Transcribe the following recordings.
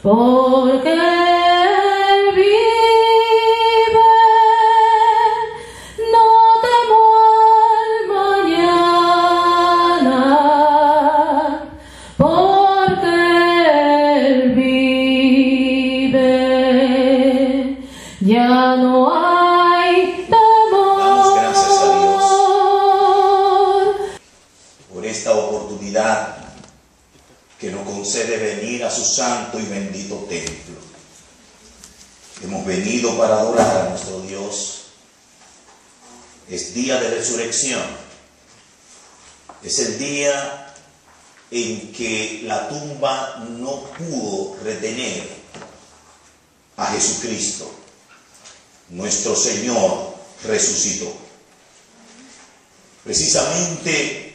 porque Él vive, no temo al mañana, porque Él vive, ya no hay temor. Damos gracias a Dios por esta oportunidad que nos concede venir a su santo y bendito templo. Hemos venido para adorar a nuestro Dios. Es día de resurrección. Es el día en que la tumba no pudo retener a Jesucristo. Nuestro Señor resucitó. Precisamente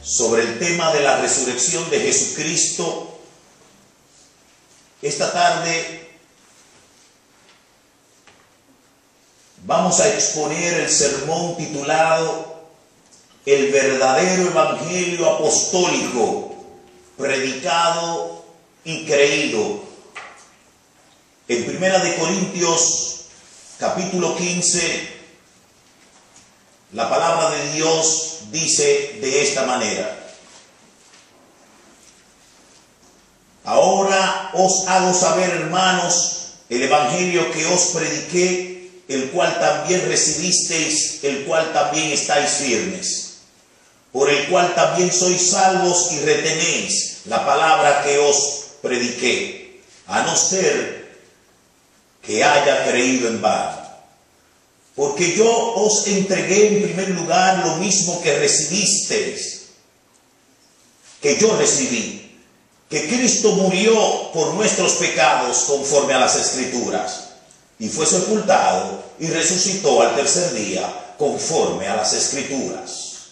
sobre el tema de la resurrección de Jesucristo, esta tarde vamos a exponer el sermón titulado El verdadero evangelio apostólico, predicado y creído. En 1 Corintios capítulo 15, la palabra de Dios dice de esta manera: ahora os hago saber, hermanos, el evangelio que os prediqué, el cual también recibisteis, el cual también estáis firmes, por el cual también sois salvos y retenéis la palabra que os prediqué, a no ser que haya creído en vano. Porque yo os entregué en primer lugar lo mismo que recibisteis, que yo recibí, que Cristo murió por nuestros pecados conforme a las Escrituras, y fue sepultado y resucitó al tercer día conforme a las Escrituras.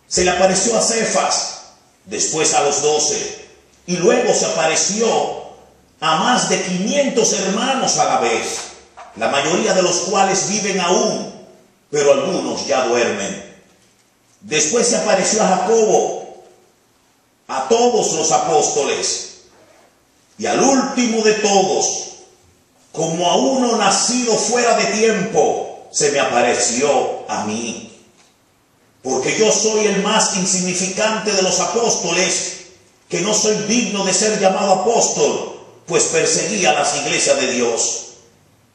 Se le apareció a Cefas, después a los 12, y luego se apareció a más de 500 hermanos a la vez, la mayoría de los cuales viven aún, pero algunos ya duermen. Después se apareció a Jacobo, a todos los apóstoles, y al último de todos, como a uno nacido fuera de tiempo, se me apareció a mí. Porque yo soy el más insignificante de los apóstoles, que no soy digno de ser llamado apóstol, pues perseguía las iglesias de Dios.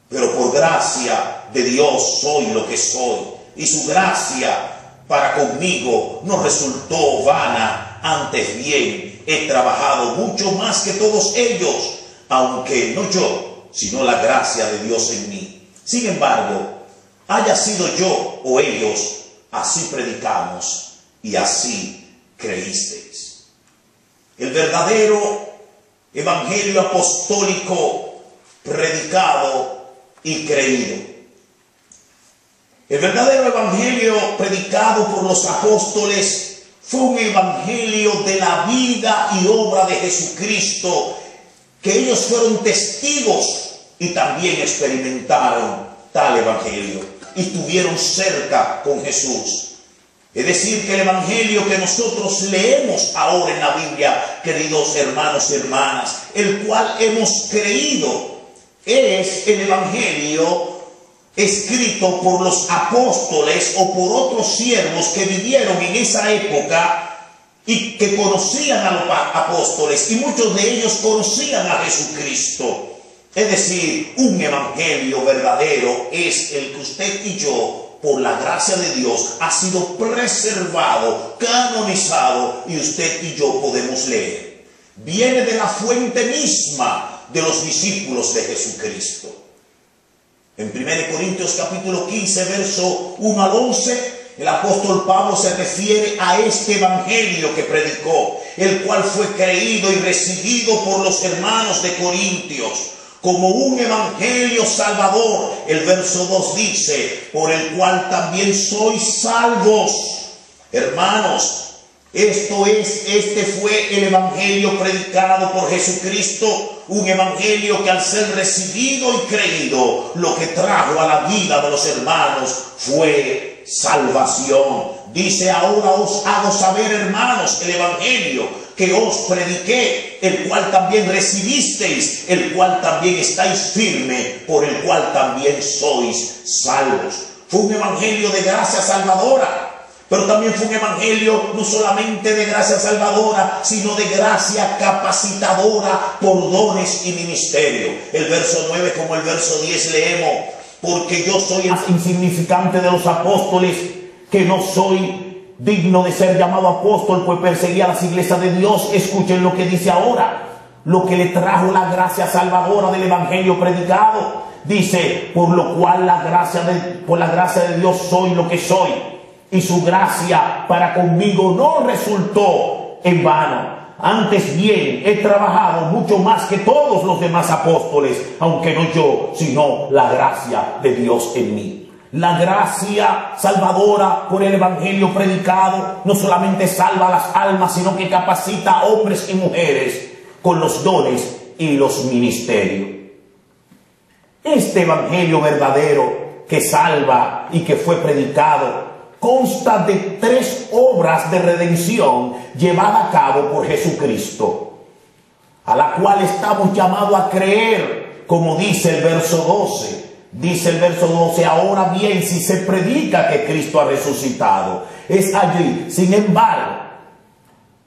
Pero por gracia de Dios soy lo que soy, y su gracia para conmigo no resultó vana, antes bien he trabajado mucho más que todos ellos, aunque no yo, sino la gracia de Dios en mí. Sin embargo, haya sido yo o ellos, así predicamos y así creísteis. El verdadero evangelio apostólico predicado y creído. El verdadero evangelio predicado por los apóstoles fue un evangelio de la vida y obra de Jesucristo, que ellos fueron testigos y también experimentaron tal evangelio y estuvieron cerca con Jesús. Es decir, que el evangelio que nosotros leemos ahora en la Biblia, queridos hermanos y hermanas, el cual hemos creído, es el evangelio escrito por los apóstoles o por otros siervos que vivieron en esa época y que conocían a los apóstoles, y muchos de ellos conocían a Jesucristo. Es decir, un evangelio verdadero es el que usted y yo, por la gracia de Dios, ha sido preservado, canonizado, y usted y yo podemos leer. Viene de la fuente misma de los discípulos de Jesucristo. En 1 Corintios capítulo 15, verso 1 al 11, el apóstol Pablo se refiere a este evangelio que predicó, el cual fue creído y recibido por los hermanos de Corintios como un evangelio salvador. El verso 2 dice: por el cual también sois salvos. Hermanos, este fue el evangelio predicado por Jesucristo, un evangelio que al ser recibido y creído, lo que trajo a la vida de los hermanos fue salvación, Dice: ahora os hago saber, hermanos, el evangelio que os prediqué, el cual también recibisteis, el cual también estáis firme, por el cual también sois salvos. Fue un evangelio de gracia salvadora, pero también fue un evangelio no solamente de gracia salvadora, sino de gracia capacitadora por dones y ministerio. El verso 9 como el verso 10 leemos: porque yo soy el más insignificante de los apóstoles, que no soy digno de ser llamado apóstol, pues perseguía las iglesias de Dios. Escuchen lo que dice ahora, lo que le trajo la gracia salvadora del evangelio predicado. Dice: por lo cual por la gracia de Dios soy lo que soy, y su gracia para conmigo no resultó en vano. Antes bien he trabajado mucho más que todos los demás apóstoles, aunque no yo, sino la gracia de Dios en mí. La gracia salvadora por el evangelio predicado no solamente salva a las almas, sino que capacita a hombres y mujeres con los dones y los ministerios. Este evangelio verdadero que salva y que fue predicado consta de 3 obras de redención llevadas a cabo por Jesucristo, a la cual estamos llamados a creer, como dice el verso 12. Dice el verso 12: ahora bien, si se predica que Cristo ha resucitado, es allí. Sin embargo,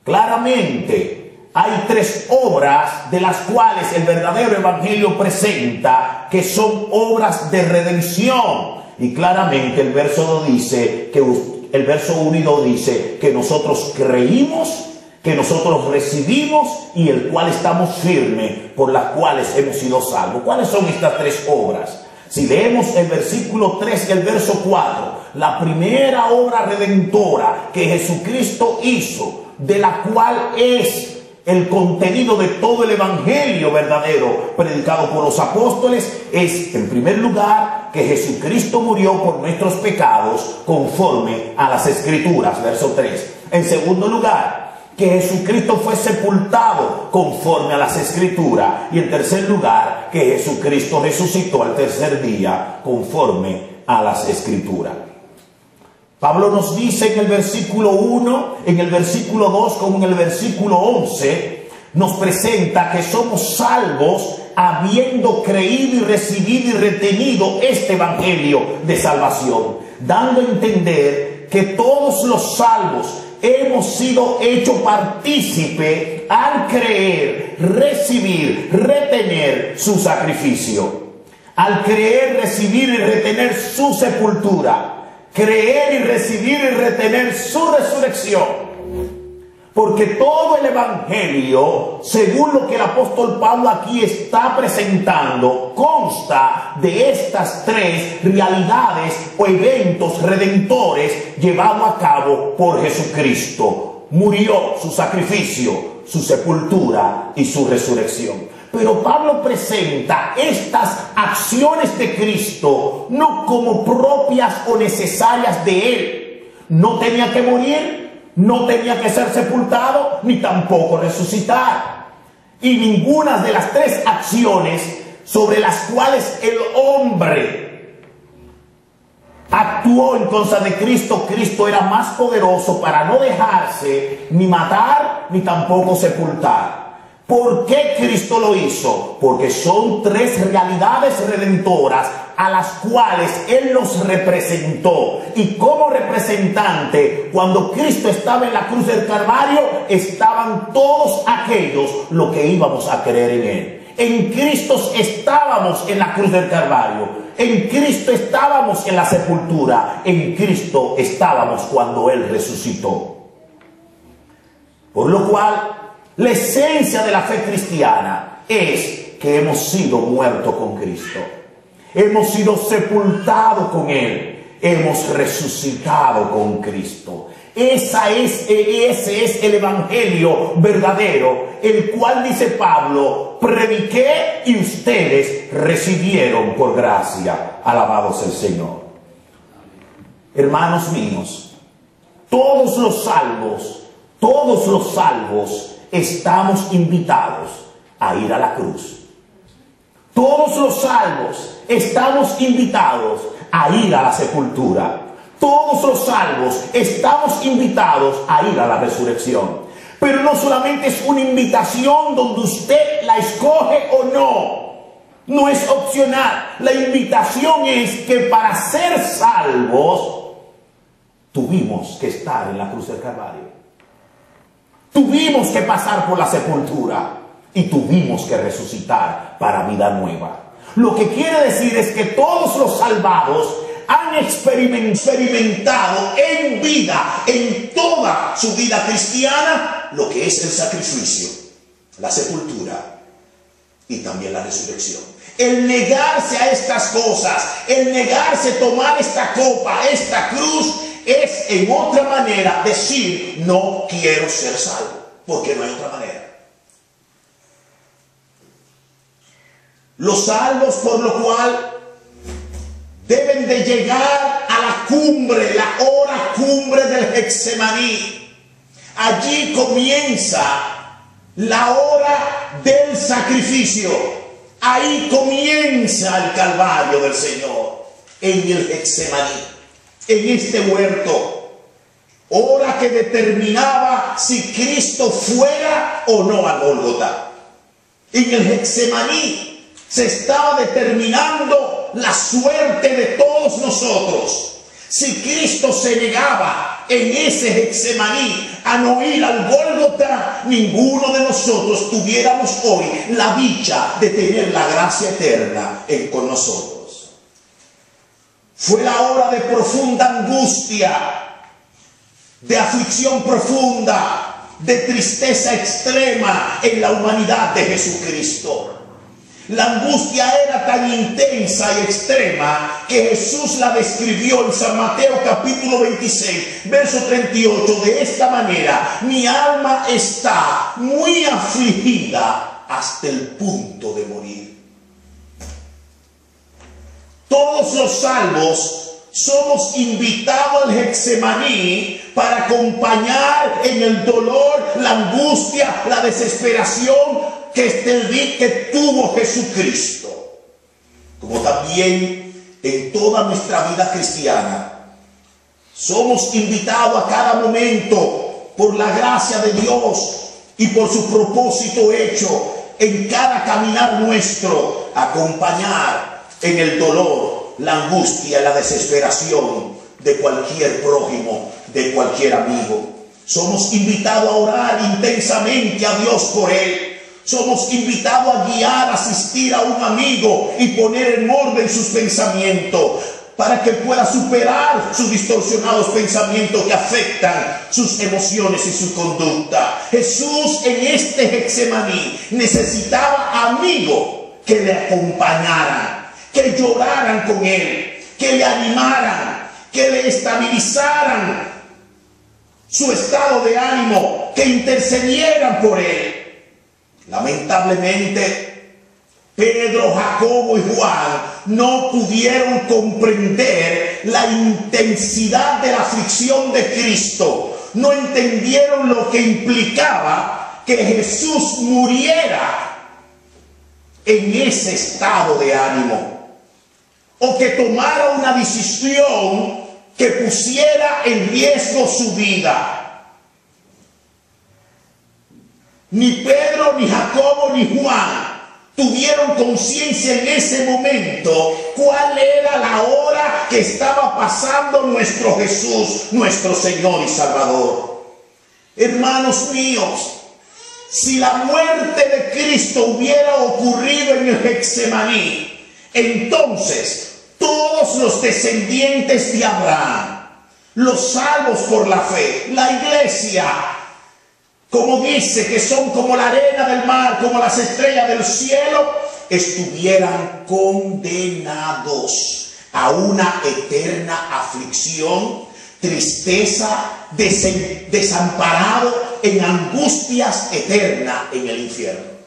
claramente hay 3 obras de las cuales el verdadero evangelio presenta, que son obras de redención. Y claramente el verso 2 dice que el verso 1 y 2 dice que nosotros creímos, que nosotros recibimos, y el cual estamos firmes, por las cuales hemos sido salvos. ¿Cuáles son estas 3 obras? Si leemos el versículo 3 y el verso 4, la primera obra redentora que Jesucristo hizo, de la cual es el contenido de todo el evangelio verdadero predicado por los apóstoles, es en primer lugar que Jesucristo murió por nuestros pecados conforme a las Escrituras, verso 3. En segundo lugar, que Jesucristo fue sepultado conforme a las Escrituras. Y en tercer lugar, que Jesucristo resucitó al tercer día conforme a las Escrituras. Pablo nos dice en el versículo 1, en el versículo 2 como en el versículo 11, nos presenta que somos salvos habiendo creído y recibido y retenido este evangelio de salvación, dando a entender que todos los salvos hemos sido hechos partícipe al creer, recibir, retener su sacrificio. Al creer, recibir y retener su sepultura. Creer y recibir y retener su resurrección. Porque todo el evangelio, según lo que el apóstol Pablo aquí está presentando, consta de estas 3 realidades o eventos redentores llevados a cabo por Jesucristo. Murió, su sacrificio, su sepultura y su resurrección. Pero Pablo presenta estas acciones de Cristo no como propias o necesarias de Él. No tenía que morir, no tenía que ser sepultado, ni tampoco resucitar. Y ninguna de las 3 acciones sobre las cuales el hombre actuó en contra de Cristo, Cristo era más poderoso para no dejarse ni matar, ni tampoco sepultar. ¿Por qué Cristo lo hizo? Porque son 3 realidades redentoras a las cuales Él nos representó. Y como representante, cuando Cristo estaba en la cruz del Calvario, estaban todos aquellos los que íbamos a creer en Él. En Cristo estábamos en la cruz del Calvario. En Cristo estábamos en la sepultura. En Cristo estábamos cuando Él resucitó. Por lo cual, la esencia de la fe cristiana es que hemos sido muertos con Cristo. Hemos sido sepultados con Él. Hemos resucitado con Cristo. Ese es el evangelio verdadero, el cual, dice Pablo, prediqué y ustedes recibieron por gracia. Alabados el Señor. Hermanos míos, todos los salvos estamos invitados a ir a la cruz. Todos los salvos estamos invitados a ir a la sepultura. Todos los salvos estamos invitados a ir a la resurrección. Pero no solamente es una invitación donde usted la escoge o no. No es opcional. La invitación es que para ser salvos tuvimos que estar en la cruz del Calvario. Tuvimos que pasar por la sepultura y tuvimos que resucitar para vida nueva. Lo que quiere decir es que todos los salvados han experimentado en vida, en toda su vida cristiana, lo que es el sacrificio, la sepultura y también la resurrección. El negarse a estas cosas, el negarse a tomar esta copa, esta cruz, es en otra manera decir: no quiero ser salvo, porque no hay otra manera. Los salvos, por lo cual, deben de llegar a la cumbre, la hora cumbre del Getsemaní. Allí comienza la hora del sacrificio. Ahí comienza el Calvario del Señor, en el Getsemaní, en este huerto. Hora que determinaba si Cristo fuera o no a Gólgota. En el Getsemaní se estaba determinando la suerte de todos nosotros. Si Cristo se negaba en ese Getsemaní a no ir al Gólgota, ninguno de nosotros tuviéramos hoy la dicha de tener la gracia eterna con nosotros. Fue la hora de profunda angustia, de aflicción profunda, de tristeza extrema en la humanidad de Jesucristo. La angustia era tan intensa y extrema que Jesús la describió en San Mateo capítulo 26, verso 38, de esta manera: mi alma está muy afligida hasta el punto de morir. Todos los salvos somos invitados al Getsemaní para acompañar en el dolor, la angustia, la desesperación que tuvo Jesucristo. Como también en toda nuestra vida cristiana somos invitados a cada momento, por la gracia de Dios y por su propósito hecho en cada caminar nuestro, a acompañar en el dolor, la angustia, la desesperación de cualquier prójimo, de cualquier amigo. Somos invitados a orar intensamente a Dios por él. Somos invitados a guiar, asistir a un amigo y poner en orden sus pensamientos para que pueda superar sus distorsionados pensamientos que afectan sus emociones y su conducta. Jesús en este Getsemaní necesitaba amigos que le acompañaran, que lloraran con él, que le animaran, que le estabilizaran su estado de ánimo, que intercedieran por él. Lamentablemente, Pedro, Jacobo y Juan no pudieron comprender la intensidad de la aflicción de Cristo. No entendieron lo que implicaba que Jesús muriera en ese estado de ánimo, o que tomara una decisión que pusiera en riesgo su vida. Ni Pedro, ni Jacobo, ni Juan tuvieron conciencia en ese momento cuál era la hora que estaba pasando nuestro Jesús, nuestro Señor y Salvador. Hermanos míos, si la muerte de Cristo hubiera ocurrido en el Getsemaní, entonces todos los descendientes de Abraham, los salvos por la fe, la iglesia, como dice, que son como la arena del mar, como las estrellas del cielo, estuvieran condenados a una eterna aflicción, tristeza, desamparado en angustias eternas en el infierno.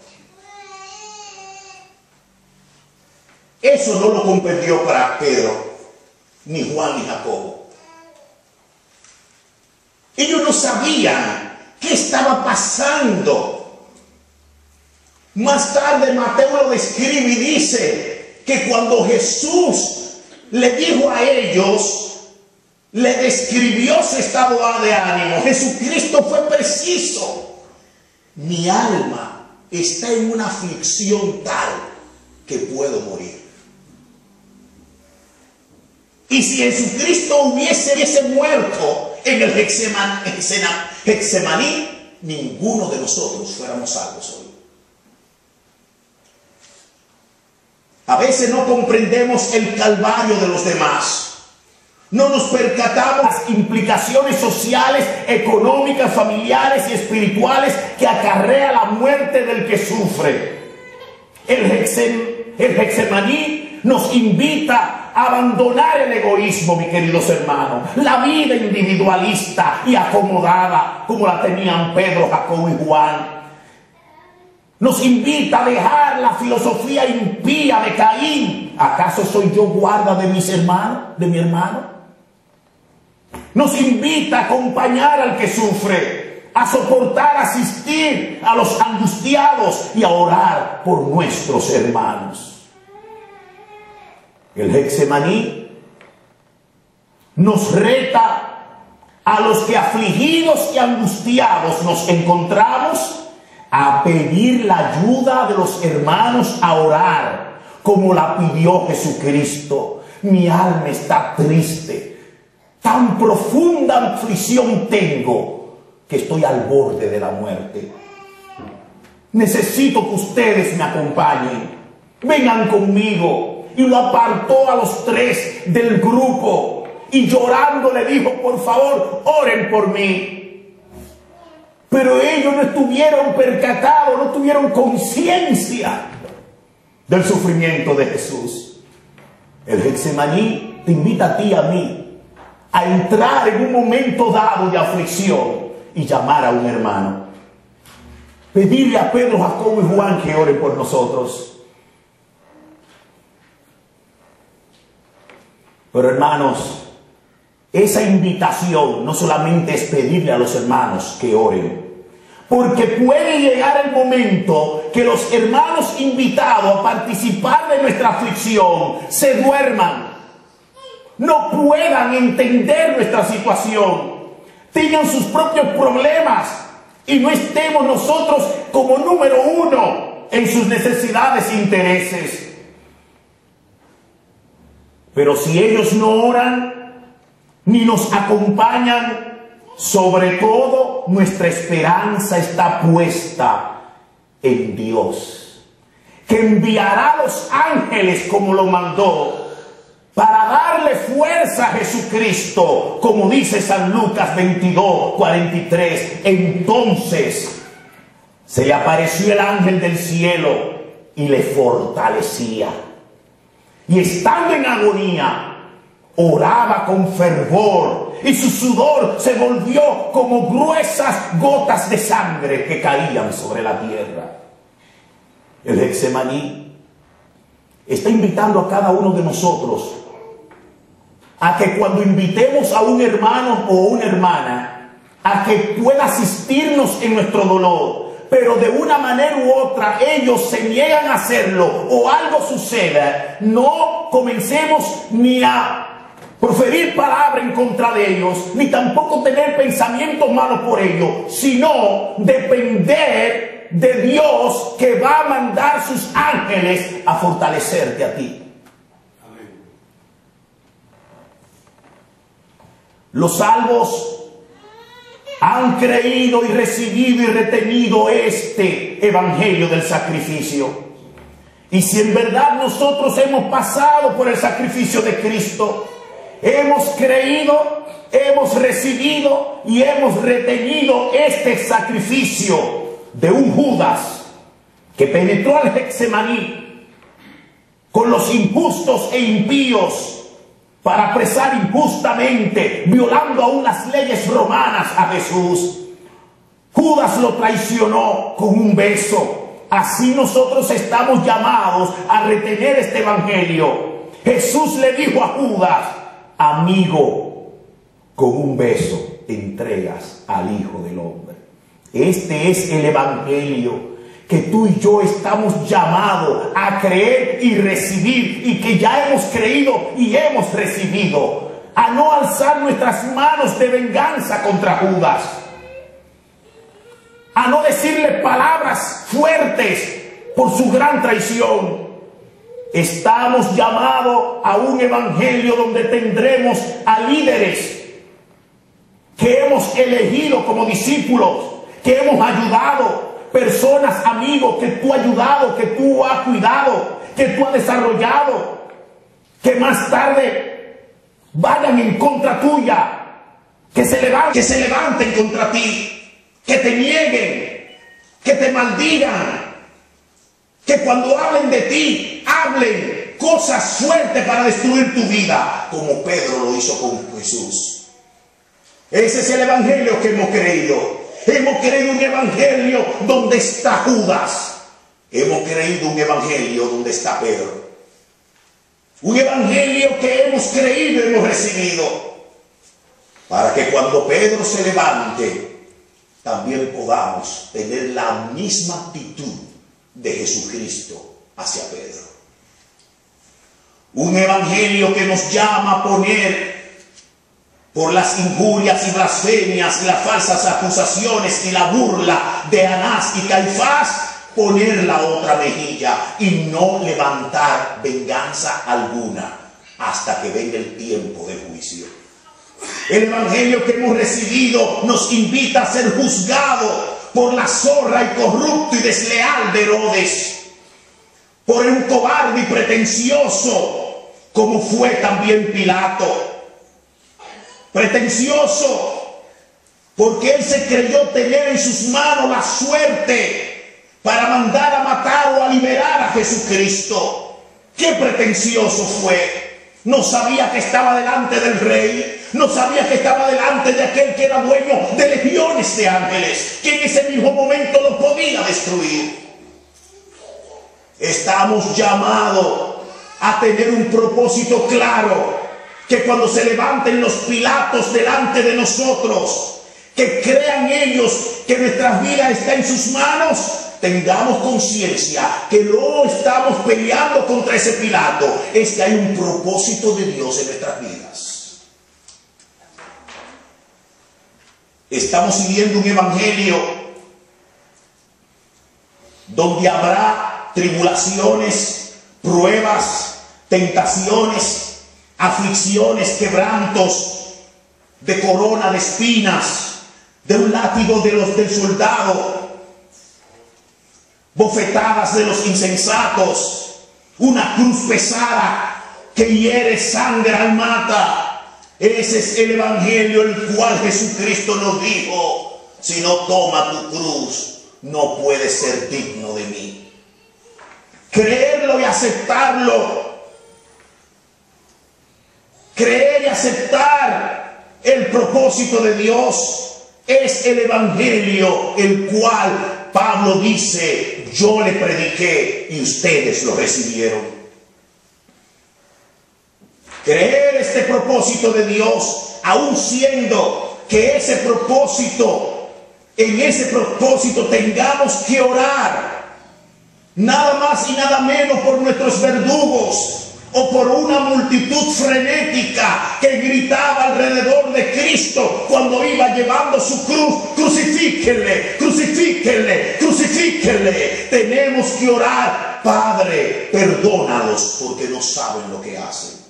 Eso no lo comprendió para Pedro, ni Juan, ni Jacobo. Ellos no sabían qué estaba pasando. Más tarde Mateo lo describe y dice que cuando Jesús le dijo a ellos le describió su estado de ánimo. Jesucristo fue preciso. Mi alma está en una aflicción tal que puedo morir. Y si Jesucristo hubiese muerto en el Getsemaní, ninguno de nosotros fuéramos salvos hoy. A veces no comprendemos el calvario de los demás. No nos percatamos las implicaciones sociales, económicas, familiares y espirituales que acarrea la muerte del que sufre. El Getsemaní nos invita a abandonar el egoísmo, mis queridos hermanos, la vida individualista y acomodada como la tenían Pedro, Jacobo y Juan. Nos invita a dejar la filosofía impía de Caín. ¿Acaso soy yo guarda de mis hermanos, de mi hermano? Nos invita a acompañar al que sufre, a soportar, asistir a los angustiados y a orar por nuestros hermanos. El Getsemaní nos reta a los que afligidos y angustiados nos encontramos a pedir la ayuda de los hermanos, a orar como la pidió Jesucristo. Mi alma está triste. Tan profunda aflicción tengo que estoy al borde de la muerte. Necesito que ustedes me acompañen. Vengan conmigo. Y lo apartó a los tres del grupo. Y llorando le dijo, por favor, oren por mí. Pero ellos no estuvieron percatados, no tuvieron conciencia del sufrimiento de Jesús. El Getsemaní te invita a ti y a mí a entrar en un momento dado de aflicción y llamar a un hermano. Pedirle a Pedro, Jacobo y Juan que oren por nosotros. Pero hermanos, esa invitación no solamente es pedirle a los hermanos que oren, porque puede llegar el momento que los hermanos invitados a participar de nuestra aflicción se duerman, no puedan entender nuestra situación, tengan sus propios problemas y no estemos nosotros como número uno en sus necesidades e intereses. Pero si ellos no oran ni nos acompañan, sobre todo nuestra esperanza está puesta en Dios, que enviará a los ángeles como lo mandó para darle fuerza a Jesucristo, como dice San Lucas 22:43. Entonces se le apareció el ángel del cielo y le fortalecía. Y estando en agonía, oraba con fervor, y su sudor se volvió como gruesas gotas de sangre que caían sobre la tierra. El Getsemaní está invitando a cada uno de nosotros a que cuando invitemos a un hermano o una hermana a que pueda asistirnos en nuestro dolor, pero de una manera u otra ellos se niegan a hacerlo o algo suceda, no comencemos ni a proferir palabra en contra de ellos, ni tampoco tener pensamientos malos por ellos, sino depender de Dios, que va a mandar sus ángeles a fortalecerte a ti. Los salvos han creído y recibido y retenido este evangelio del sacrificio. Y si en verdad nosotros hemos pasado por el sacrificio de Cristo, hemos creído, hemos recibido y hemos retenido este sacrificio de un Judas que penetró al Getsemaní con los injustos e impíos para apresar injustamente, violando aún las leyes romanas a Jesús. Judas lo traicionó con un beso. Así nosotros estamos llamados a retener este evangelio. Jesús le dijo a Judas: amigo, con un beso entregas al Hijo del Hombre. Este es el evangelio que tú y yo estamos llamados a creer y recibir, y que ya hemos creído y hemos recibido. a no alzar nuestras manos de venganza contra Judas, a no decirle palabras fuertes por su gran traición. Estamos llamados a un evangelio donde tendremos a líderes que hemos elegido como discípulos, que hemos ayudado, personas, amigos, que tú has ayudado, que tú has cuidado, que tú has desarrollado, que más tarde vayan en contra tuya, que se levanten contra ti, que te nieguen, que te maldigan, que cuando hablen de ti, hablen cosas fuertes para destruir tu vida, como Pedro lo hizo con Jesús. Ese es el evangelio que hemos creído. Hemos creído un evangelio donde está Judas. Hemos creído un evangelio donde está Pedro. Un evangelio que hemos creído y hemos recibido. Para que cuando Pedro se levante, también podamos tener la misma actitud de Jesucristo hacia Pedro. Un evangelio que nos llama a poner por las injurias y blasfemias y las falsas acusaciones y la burla de Anás y Caifás, poner la otra mejilla y no levantar venganza alguna hasta que venga el tiempo del juicio. El evangelio que hemos recibido nos invita a ser juzgado por la zorra y corrupto y desleal de Herodes, por un cobarde y pretencioso como fue también Pilato. Pretencioso porque él se creyó tener en sus manos la suerte para mandar a matar o a liberar a Jesucristo. ¡Qué pretencioso fue! No sabía que estaba delante del rey, no sabía que estaba delante de aquel que era dueño de legiones de ángeles, que en ese mismo momento lo podía destruir. Estamos llamados a tener un propósito claro, que cuando se levanten los Pilatos delante de nosotros, que crean ellos que nuestras vidas están en sus manos, tengamos conciencia que no estamos peleando contra ese Pilato, es que hay un propósito de Dios en nuestras vidas. Estamos siguiendo un evangelio donde habrá tribulaciones, pruebas, tentaciones, aflicciones, quebrantos, de corona de espinas, de un látigo del soldado, bofetadas de los insensatos, una cruz pesada que hiere, sangra y mata. Ese es el evangelio el cual Jesucristo nos dijo: si no toma tu cruz, no puedes ser digno de mí. Creerlo y aceptarlo. Creer y aceptar el propósito de Dios es el evangelio el cual Pablo dice: yo le prediqué y ustedes lo recibieron. Creer este propósito de Dios, aun siendo que ese propósito, en ese propósito tengamos que orar, nada más y nada menos por nuestros verdugos, o por una multitud frenética que gritaba alrededor de Cristo cuando iba llevando su cruz: crucifíquenle, crucifíquenle, crucifíquenle. Tenemos que orar: Padre, perdónalos porque no saben lo que hacen.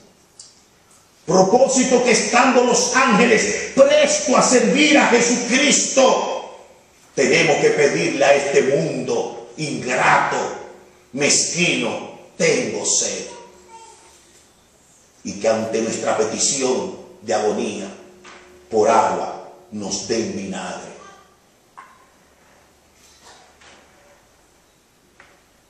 Propósito que estando los ángeles prestos a servir a Jesucristo, tenemos que pedirle a este mundo ingrato, mezquino: tengo sed. Y que ante nuestra petición de agonía por agua nos den vinagre.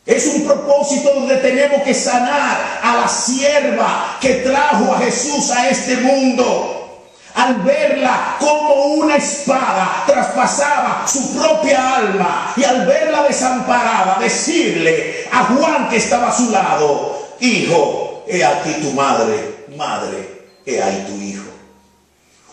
Es un propósito donde tenemos que sanar a la sierva que trajo a Jesús a este mundo. Al verla como una espada traspasaba su propia alma, y al verla desamparada, decirle a Juan que estaba a su lado: hijo, he aquí tu madre, madre, he ahí tu hijo.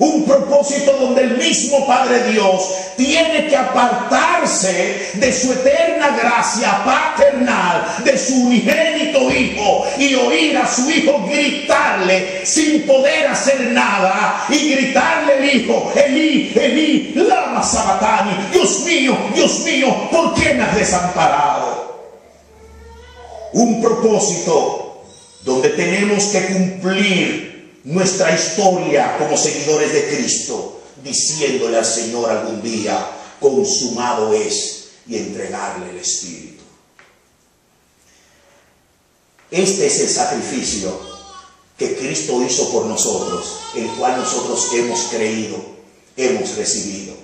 Un propósito donde el mismo Padre Dios tiene que apartarse de su eterna gracia paternal, de su unigénito Hijo, y oír a su Hijo gritarle sin poder hacer nada, y gritarle el Hijo: Elí, Elí, lama sabacthani, Dios mío, ¿por qué me has desamparado? Un propósito donde tenemos que cumplir nuestra historia como seguidores de Cristo, diciéndole al Señor algún día: consumado es, y entregarle el Espíritu. Este es el sacrificio que Cristo hizo por nosotros, el cual nosotros hemos creído, hemos recibido.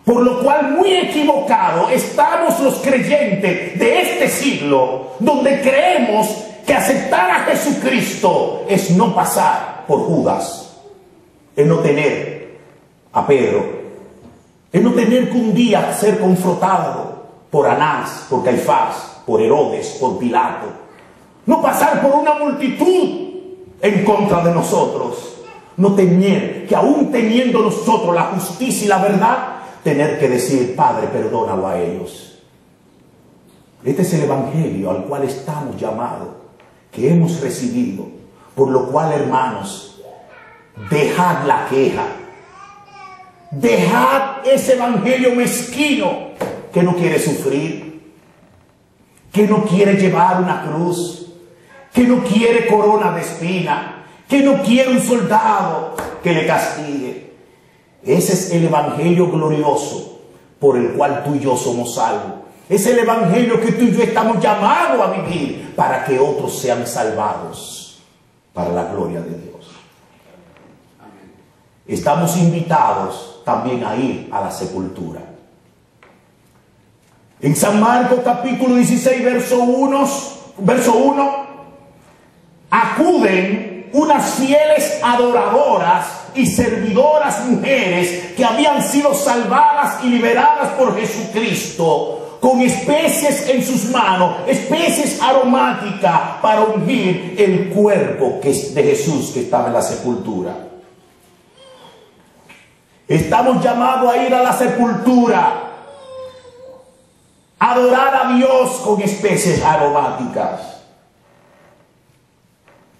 Por lo cual muy equivocado estamos los creyentes de este siglo, donde creemos que aceptar a Jesucristo es no pasar por Judas, es no tener a Pedro, es no tener que un día ser confrontado por Anás, por Caifás, por Herodes, por Pilato, no pasar por una multitud en contra de nosotros, no tener que, aún teniendo nosotros la justicia y la verdad, tener que decir: Padre, perdónalo a ellos. Este es el evangelio al cual estamos llamados, que hemos recibido. Por lo cual, hermanos, dejad la queja, dejad ese evangelio mezquino que no quiere sufrir, que no quiere llevar una cruz, que no quiere corona de espina, que no quiere un soldado que le castigue. Ese es el evangelio glorioso por el cual tú y yo somos salvos. Es el evangelio que tú y yo estamos llamados a vivir para que otros sean salvados para la gloria de Dios. Estamos invitados también a ir a la sepultura. En San Marcos capítulo 16 verso 1 acuden unas fieles adoradoras y servidoras mujeres que habían sido salvadas y liberadas por Jesucristo, con especies en sus manos, especies aromáticas para ungir el cuerpo de Jesús que estaba en la sepultura. Estamos llamados a ir a la sepultura, a adorar a Dios con especies aromáticas.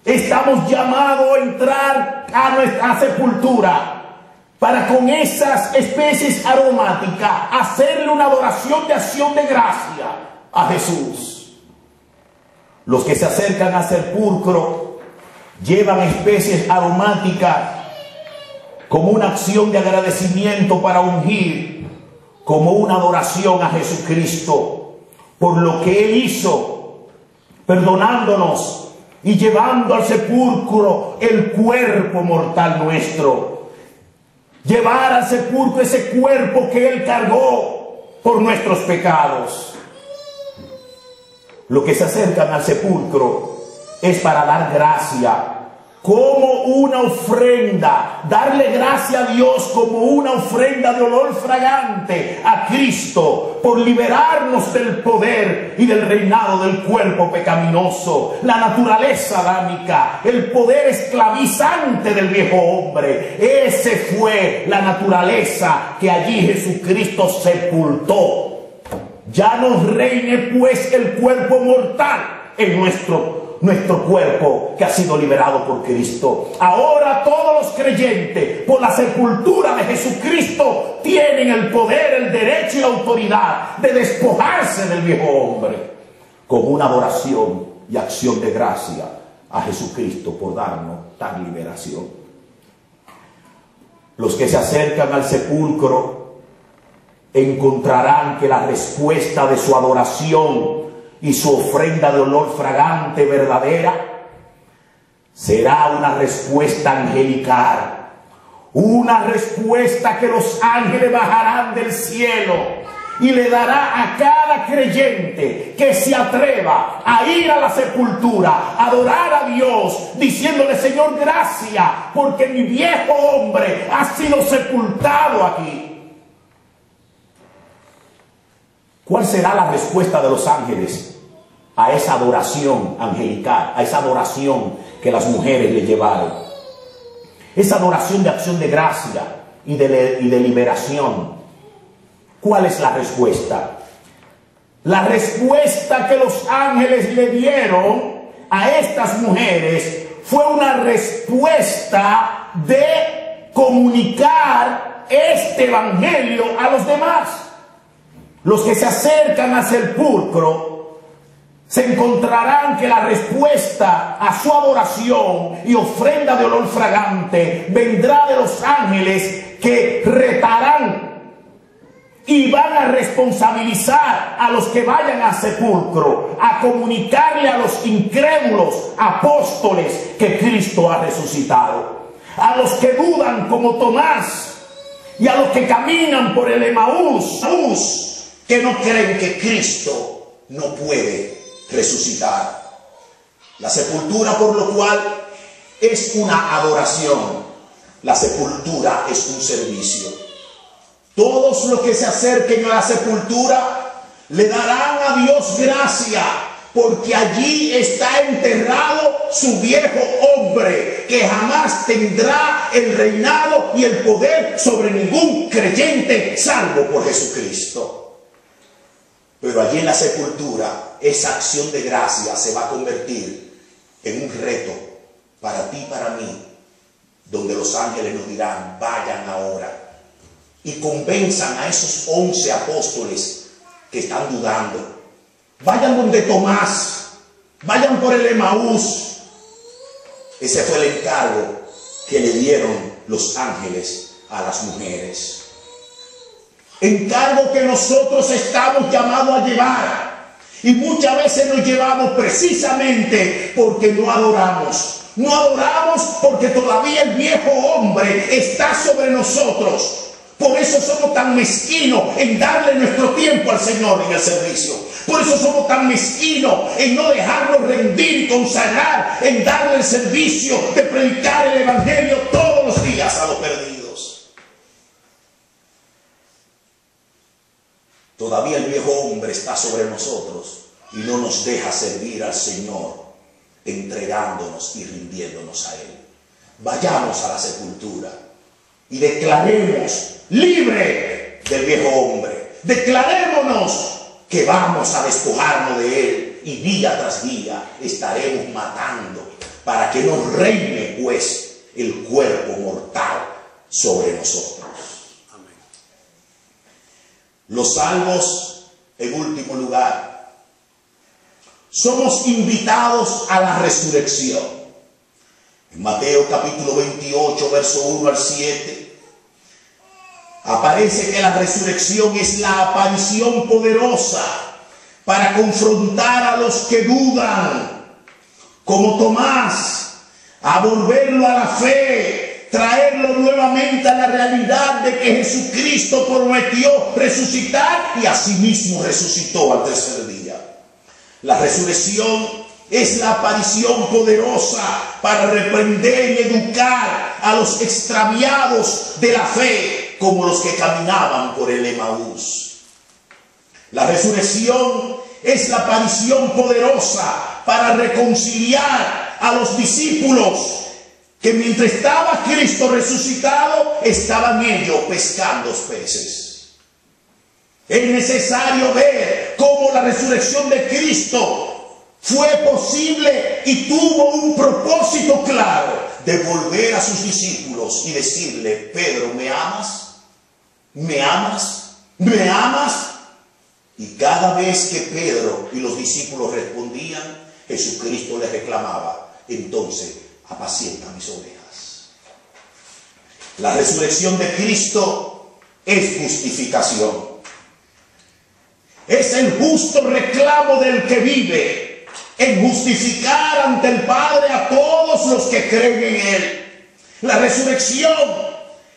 Estamos llamados a entrar a nuestra sepultura para, con esas especies aromáticas, hacerle una adoración de acción de gracia a Jesús. Los que se acercan al sepulcro llevan especies aromáticas como una acción de agradecimiento para ungir, como una adoración a Jesucristo por lo que Él hizo, perdonándonos y llevando al sepulcro el cuerpo mortal nuestro. Llevar al sepulcro ese cuerpo que Él cargó por nuestros pecados. Los que se acercan al sepulcro es para dar gracia como una ofrenda, darle gracia a Dios como una ofrenda de olor fragante a Cristo por liberarnos del poder y del reinado del cuerpo pecaminoso, la naturaleza adámica, el poder esclavizante del viejo hombre. Ese fue la naturaleza que allí Jesucristo sepultó. Ya nos reine pues el cuerpo mortal en nuestro cuerpo que ha sido liberado por Cristo. Ahora todos los creyentes, por la sepultura de Jesucristo, tienen el poder, el derecho y la autoridad de despojarse del viejo hombre con una adoración y acción de gracia a Jesucristo por darnos tal liberación. Los que se acercan al sepulcro encontrarán que la respuesta de su adoración y su ofrenda de olor fragante verdadera será una respuesta angelical, una respuesta que los ángeles bajarán del cielo y le dará a cada creyente que se atreva a ir a la sepultura, a adorar a Dios, diciéndole: Señor, gracias, porque mi viejo hombre ha sido sepultado aquí. ¿Cuál será la respuesta de los ángeles a esa adoración angelical, a esa adoración que las mujeres le llevaron? esa adoración de acción de gracia y de liberación. ¿Cuál es la respuesta? La respuesta que los ángeles le dieron a estas mujeres fue una respuesta de comunicar este evangelio a los demás. Los que se acercan al sepulcro se encontrarán que la respuesta a su adoración y ofrenda de olor fragante vendrá de los ángeles, que retarán y van a responsabilizar a los que vayan al sepulcro, a comunicarle a los incrédulos apóstoles que Cristo ha resucitado, a los que dudan como Tomás y a los que caminan por el Emaús, que no creen que Cristo no puede resucitar. La sepultura, por lo cual, es una adoración. La sepultura es un servicio. Todos los que se acerquen a la sepultura le darán a Dios gracia, porque allí está enterrado su viejo hombre, que jamás tendrá el reinado y el poder sobre ningún creyente salvo por Jesucristo. Pero allí en la sepultura, esa acción de gracia se va a convertir en un reto para ti y para mí, donde los ángeles nos dirán: vayan ahora y convenzan a esos 11 apóstoles que están dudando. Vayan donde Tomás, vayan por el Emaús. Ese fue el encargo que le dieron los ángeles a las mujeres. Encargo que nosotros estamos llamados a llevar, y muchas veces nos llevamos precisamente porque no adoramos. No adoramos porque todavía el viejo hombre está sobre nosotros. Por eso somos tan mezquinos en darle nuestro tiempo al Señor en el servicio. Por eso somos tan mezquinos en no dejarnos rendir y consagrar, en darle el servicio de predicar el evangelio todos los días a los perdidos. Todavía el viejo hombre está sobre nosotros y no nos deja servir al Señor, entregándonos y rindiéndonos a Él. Vayamos a la sepultura y declaremos libre del viejo hombre. Declarémonos que vamos a despojarnos de él, y día tras día estaremos matando para que no reine pues el cuerpo mortal sobre nosotros. Los salvos, en último lugar, somos invitados a la resurrección. En Mateo capítulo 28, verso 1 al 7, aparece que la resurrección es la aparición poderosa para confrontar a los que dudan, como Tomás, a volverlo a la fe, traerlo nuevamente a la realidad de que Jesucristo prometió resucitar y asimismo resucitó al tercer día. La resurrección es la aparición poderosa para reprender y educar a los extraviados de la fe, como los que caminaban por el Emaús. La resurrección es la aparición poderosa para reconciliar a los discípulos que mientras estaba Cristo resucitado, estaban ellos pescando peces. Es necesario ver cómo la resurrección de Cristo fue posible y tuvo un propósito claro de volver a sus discípulos y decirle: Pedro, ¿me amas? ¿Me amas? ¿Me amas? Y cada vez que Pedro y los discípulos respondían, Jesucristo les reclamaba: entonces, apacienta mis ovejas. La resurrección de Cristo es justificación. Es el justo reclamo del que vive en justificar ante el Padre a todos los que creen en Él. La resurrección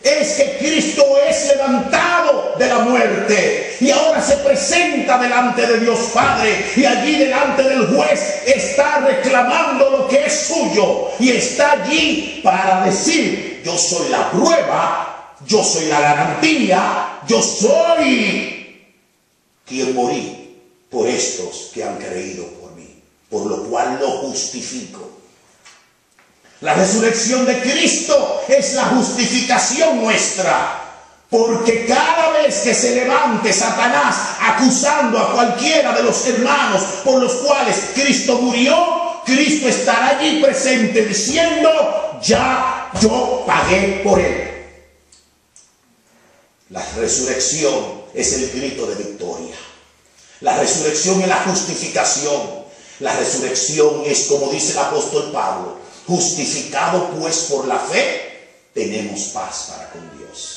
es que Cristo es levantado de la muerte y ahora se presenta delante de Dios Padre, y allí delante del juez está reclamando lo que es suyo, y está allí para decir: yo soy la prueba, yo soy la garantía, yo soy quien morí por estos que han creído por mí, por lo cual lo justifico. La resurrección de Cristo es la justificación nuestra. Porque cada vez que se levante Satanás acusando a cualquiera de los hermanos por los cuales Cristo murió, Cristo estará allí presente diciendo: ya yo pagué por él. La resurrección es el grito de victoria. La resurrección es la justificación. La resurrección es, como dice el apóstol Pablo: justificado pues por la fe, tenemos paz para con Dios.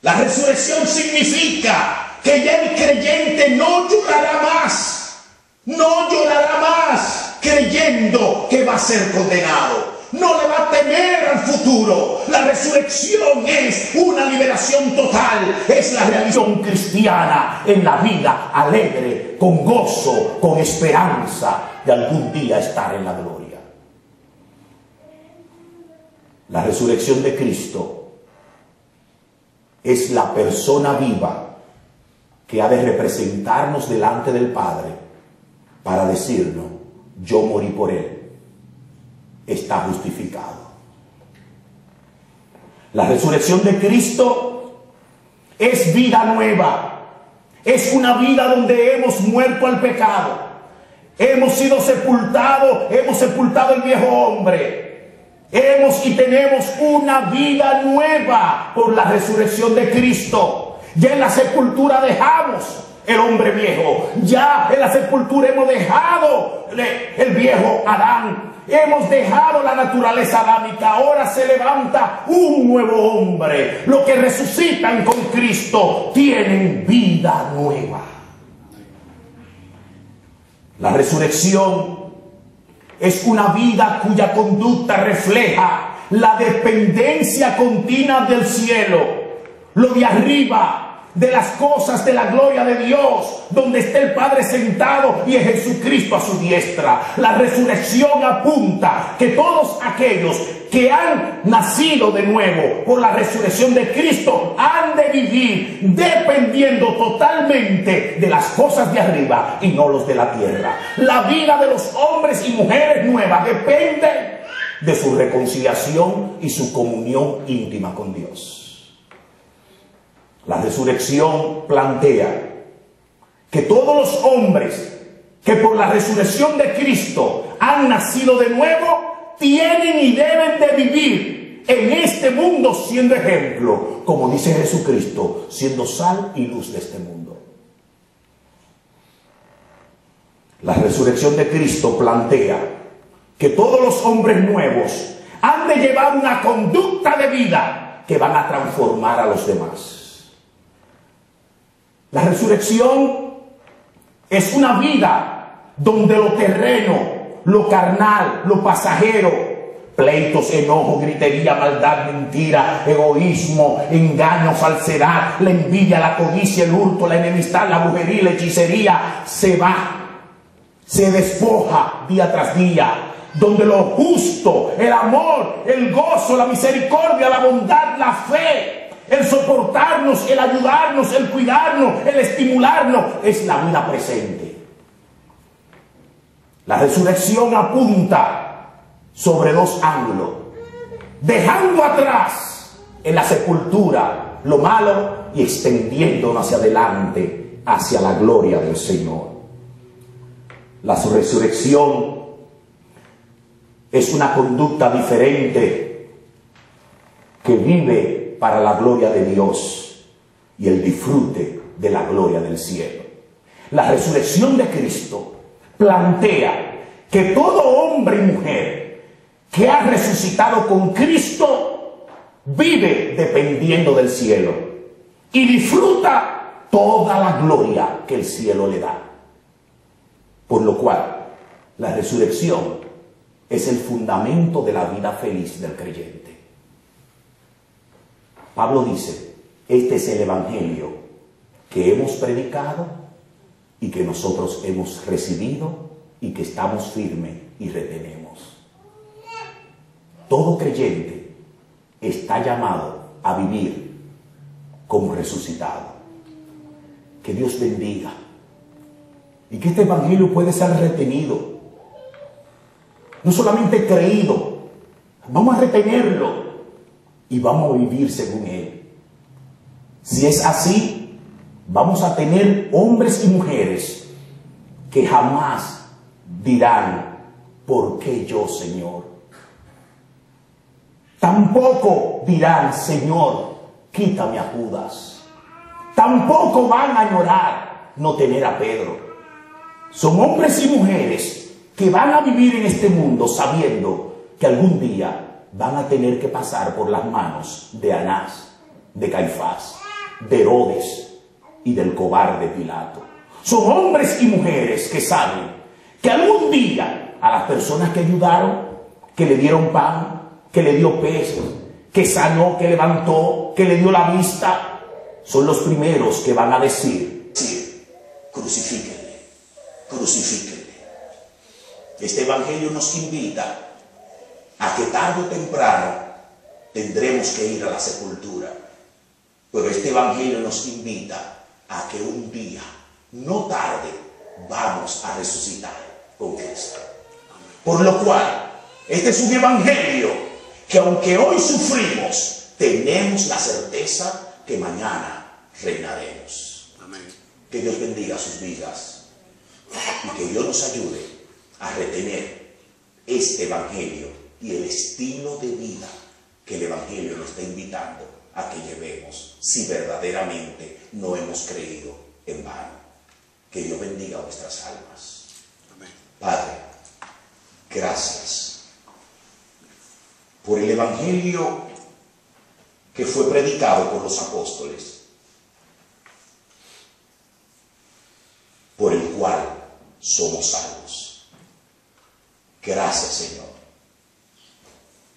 La resurrección significa que ya el creyente no llorará más. No llorará más creyendo que va a ser condenado. No le va a temer al futuro. La resurrección es una liberación total. Es la realización cristiana en la vida alegre, con gozo, con esperanza de algún día estar en la gloria. La resurrección de Cristo es la persona viva que ha de representarnos delante del Padre para decirnos: yo morí por él, está justificado. La resurrección de Cristo es vida nueva, es una vida donde hemos muerto al pecado, hemos sido sepultados, hemos sepultado el viejo hombre. Hemos y tenemos una vida nueva por la resurrección de Cristo. Ya en la sepultura dejamos el hombre viejo. Ya en la sepultura hemos dejado el viejo Adán. Hemos dejado la naturaleza adámica. Ahora se levanta un nuevo hombre. Los que resucitan con Cristo tienen vida nueva. La resurrección es una vida cuya conducta refleja la dependencia continua del cielo, lo de arriba, de las cosas de la gloria de Dios, donde está el Padre sentado y es Jesucristo a su diestra. La resurrección apunta que todos aquellos que han nacido de nuevo por la resurrección de Cristo han de vivir dependiendo totalmente de las cosas de arriba y no los de la tierra. La vida de los hombres y mujeres nuevas depende de su reconciliación y su comunión íntima con Dios. La resurrección plantea que todos los hombres que por la resurrección de Cristo han nacido de nuevo tienen y deben de vivir en este mundo siendo ejemplo, como dice Jesucristo, siendo sal y luz de este mundo. La resurrección de Cristo plantea que todos los hombres nuevos han de llevar una conducta de vida que van a transformar a los demás. La resurrección es una vida donde lo terreno, lo carnal, lo pasajero, pleitos, enojo, gritería, maldad, mentira, egoísmo, engaño, falsedad, la envidia, la codicia, el hurto, la enemistad, la brujería, la hechicería, se va, se despoja día tras día, donde lo justo, el amor, el gozo, la misericordia, la bondad, la fe, el soportarnos, el ayudarnos, el cuidarnos, el estimularnos, es la vida presente. La resurrección apunta sobre dos ángulos, dejando atrás en la sepultura lo malo y extendiéndonos hacia adelante, hacia la gloria del Señor. La resurrección es una conducta diferente que vive para la gloria de Dios y el disfrute de la gloria del cielo. La resurrección de Cristo plantea que todo hombre y mujer que ha resucitado con Cristo vive dependiendo del cielo y disfruta toda la gloria que el cielo le da. Por lo cual, la resurrección es el fundamento de la vida feliz del creyente. Pablo dice: este es el evangelio que hemos predicado y que nosotros hemos recibido y que estamos firmes y retenemos. Todo creyente está llamado a vivir como resucitado. Que Dios bendiga y que este evangelio puede ser retenido no solamente creído, vamos a retenerlo y vamos a vivir según Él. Si es así, vamos a tener hombres y mujeres que jamás dirán, ¿por qué yo, Señor? Tampoco dirán, Señor, quítame a Judas. Tampoco van a añorar no tener a Pedro. Son hombres y mujeres que van a vivir en este mundo sabiendo que algún día van a tener que pasar por las manos de Anás, de Caifás, de Herodes y del cobarde Pilato. Son hombres y mujeres que saben que algún día a las personas que ayudaron, que le dieron pan, que le dio peces, que sanó, que levantó, que le dio la vista, son los primeros que van a decir, crucifíquenle, crucifíquenle. Este evangelio nos invita a que tarde o temprano tendremos que ir a la sepultura. Pero este evangelio nos invita a que un día, no tarde, vamos a resucitar con Cristo. Por lo cual, este es un evangelio que aunque hoy sufrimos, tenemos la certeza que mañana reinaremos. Amén. Que Dios bendiga sus vidas y que Dios nos ayude a retener este evangelio y el estilo de vida que el evangelio nos está invitando a que llevemos si verdaderamente no hemos creído en vano. Que Dios bendiga vuestras almas. Amén. Padre, gracias por el evangelio que fue predicado por los apóstoles, por el cual somos salvos. Gracias, Señor.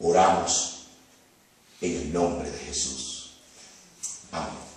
Oramos en el nombre de Jesús. Amén.